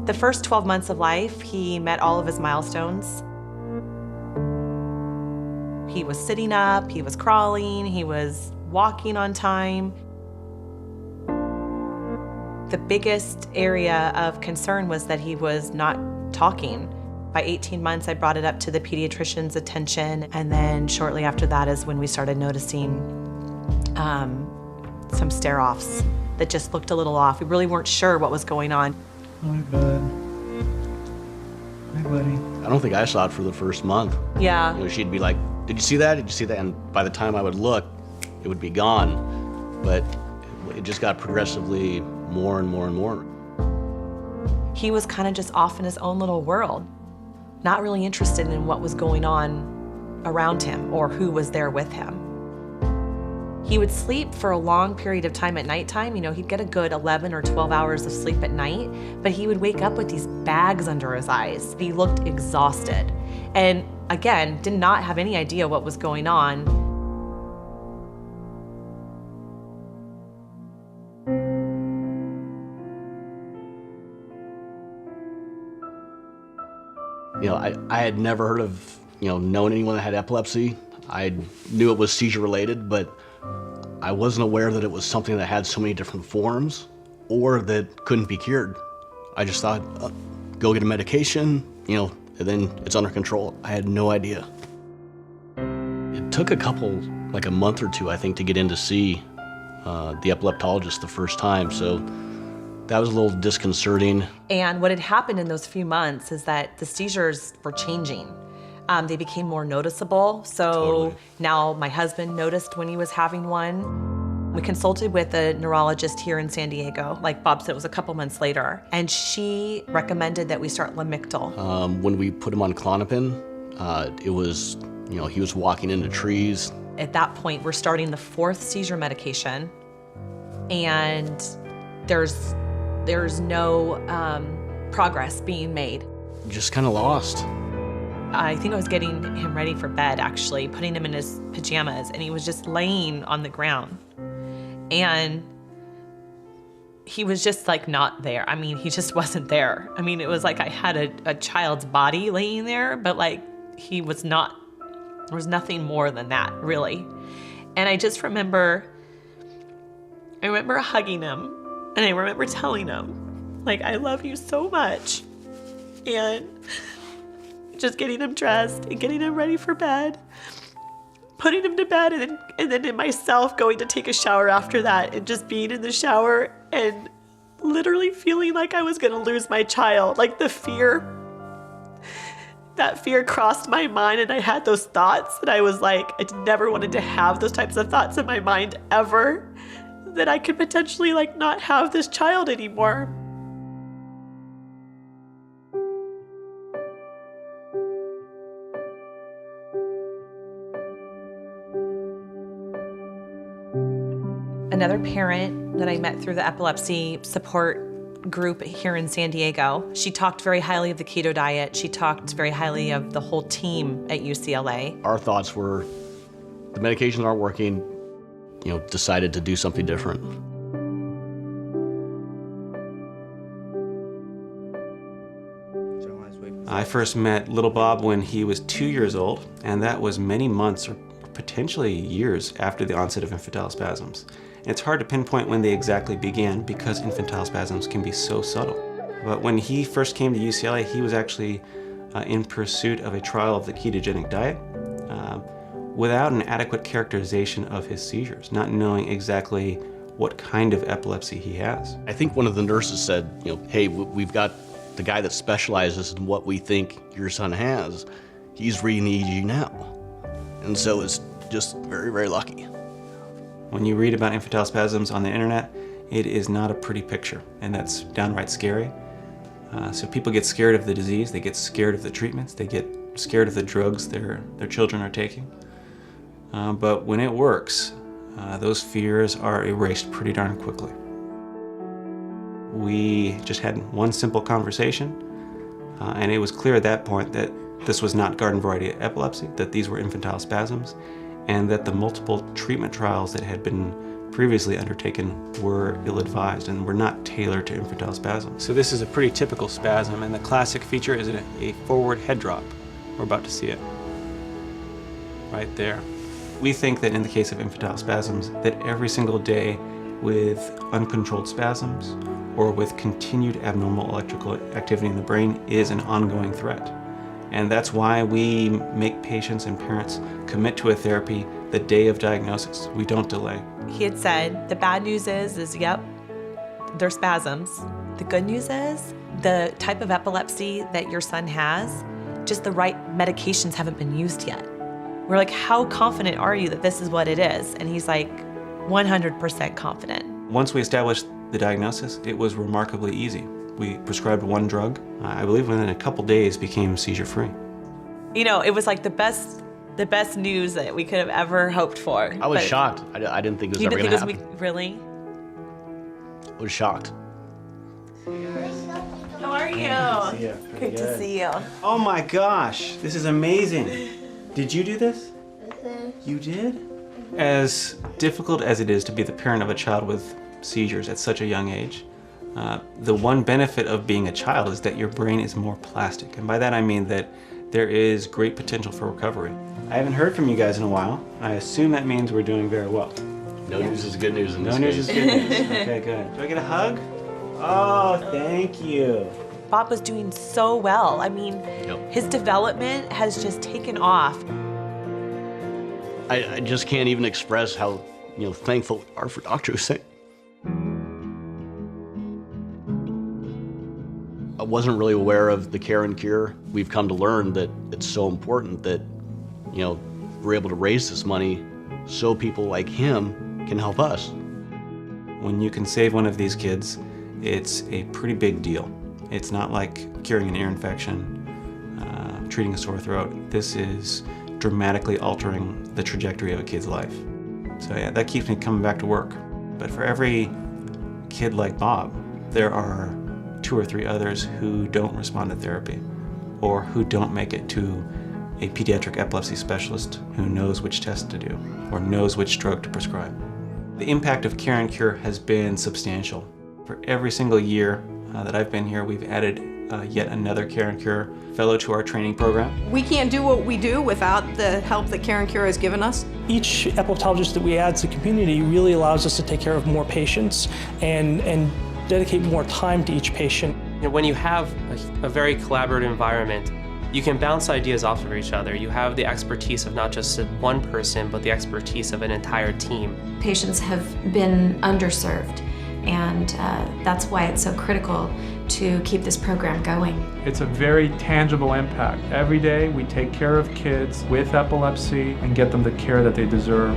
The first 12 months of life, he met all of his milestones. He was sitting up, he was crawling, he was walking on time. The biggest area of concern was that he was not talking. By 18 months, I brought it up to the pediatrician's attention, and then shortly after that is when we started noticing some stare-offs that just looked a little off. We really weren't sure what was going on. Hi, bud. Hi, buddy. I don't think I saw it for the first month. Yeah. You know, she'd be like, "Did you see that? Did you see that?" And by the time I would look, it would be gone. But it just got progressively more and more and more. He was kind of just off in his own little world, not really interested in what was going on around him or who was there with him. He would sleep for a long period of time at nighttime. You know, he'd get a good 11 or 12 hours of sleep at night, but he would wake up with these bags under his eyes. He looked exhausted. And again, did not have any idea what was going on. You know, I had never heard of, known anyone that had epilepsy. I knew it was seizure related, but I wasn't aware that it was something that had so many different forms or that couldn't be cured. I just thought, go get a medication, and then it's under control. I had no idea. It took like a month or two, I think, to get in to see the epileptologist the first time, so that was a little disconcerting. And what had happened in those few months is that the seizures were changing. They became more noticeable. So Totally. Now my husband noticed when he was having one. We consulted with a neurologist here in San Diego. Like Bob said, it was a couple months later. And she recommended that we start Lamictal. When we put him on Klonopin, it was, he was walking into trees. At that point, we're starting the 4th seizure medication. And there's no progress being made. Just kind of lost. I think I was getting him ready for bed, actually, putting him in his pajamas, and he was just laying on the ground. And he was just like not there. I mean, he just wasn't there. I mean, it was like I had a child's body laying there, but like he was not, there was nothing more than that, really. And I just remember hugging him, and I remember telling him, like, I love you so much. And just getting him dressed and getting him ready for bed, putting him to bed, and then myself going to take a shower after that, and just being in the shower and literally feeling like I was gonna lose my child. Like that fear crossed my mind, and I had those thoughts, and I was like, I never wanted to have those types of thoughts in my mind ever, that I could potentially like not have this child anymore. Another parent that I met through the epilepsy support group here in San Diego, she talked very highly of the keto diet. She talked very highly of the whole team at UCLA. Our thoughts were, the medications aren't working, decided to do something different. I first met little Bob when he was 2 years old, and that was many months or potentially years after the onset of infantile spasms. It's hard to pinpoint when they exactly began because infantile spasms can be so subtle. But when he first came to UCLA, he was actually in pursuit of a trial of the ketogenic diet without an adequate characterization of his seizures, not knowing exactly what kind of epilepsy he has. I think one of the nurses said, hey, we've got the guy that specializes in what we think your son has. He's reading the EEG now. And so it's just very, very lucky. When you read about infantile spasms on the internet, it is not a pretty picture, and that's downright scary. So people get scared of the disease, they get scared of the treatments, they get scared of the drugs their children are taking. But when it works, those fears are erased pretty darn quickly. We just had one simple conversation, and it was clear at that point that this was not garden variety epilepsy, that these were infantile spasms, and that the multiple treatment trials that had been previously undertaken were ill-advised and were not tailored to infantile spasms. So this is a pretty typical spasm, and the classic feature is a forward head drop. We're about to see it right there. We think that in the case of infantile spasms, that every single day with uncontrolled spasms or with continued abnormal electrical activity in the brain is an ongoing threat. And that's why we make patients and parents commit to a therapy the day of diagnosis. We don't delay. He had said, the bad news is yep, they're spasms. The good news is the type of epilepsy that your son has, just the right medications haven't been used yet. We're like, how confident are you that this is what it is? And he's like, 100% confident. Once we established the diagnosis, it was remarkably easy. We prescribed one drug. I believe within a couple days became seizure-free. You know, it was like the best news that we could have ever hoped for. I was shocked. I didn't think it was ever going to happen. Really? I was shocked. How are you? Good to see you. Oh my gosh, this is amazing. Did you do this? You did? As difficult as it is to be the parent of a child with seizures at such a young age, the one benefit of being a child is that your brain is more plastic. And by that I mean that there is great potential for recovery. I haven't heard from you guys in a while. I assume that means we're doing very well. No news is good news in this No news case. is good news. Okay, good. Do I get a hug? Oh, thank you. Bob was doing so well. I mean, his development has just taken off. I just can't even express how thankful we are for Dr. Hussein. I wasn't really aware of the care and cure. We've come to learn that it's so important that we're able to raise this money so people like him can help us. When you can save one of these kids, it's a pretty big deal. It's not like curing an ear infection, treating a sore throat. This is dramatically altering the trajectory of a kid's life. So yeah, that keeps me coming back to work. But for every kid like Bob, there are 2 or 3 others who don't respond to therapy or who don't make it to a pediatric epilepsy specialist who knows which test to do or knows which drug to prescribe. The impact of Care and Cure has been substantial. For every single year that I've been here, we've added yet another Care and Cure fellow to our training program. We can't do what we do without the help that Care and Cure has given us. Each epileptologist that we add to the community really allows us to take care of more patients and dedicate more time to each patient. When you have a very collaborative environment, you can bounce ideas off of each other. You have the expertise of not just one person, but the expertise of an entire team. Patients have been underserved, and that's why it's so critical to keep this program going. It's a very tangible impact. Every day we take care of kids with epilepsy and get them the care that they deserve.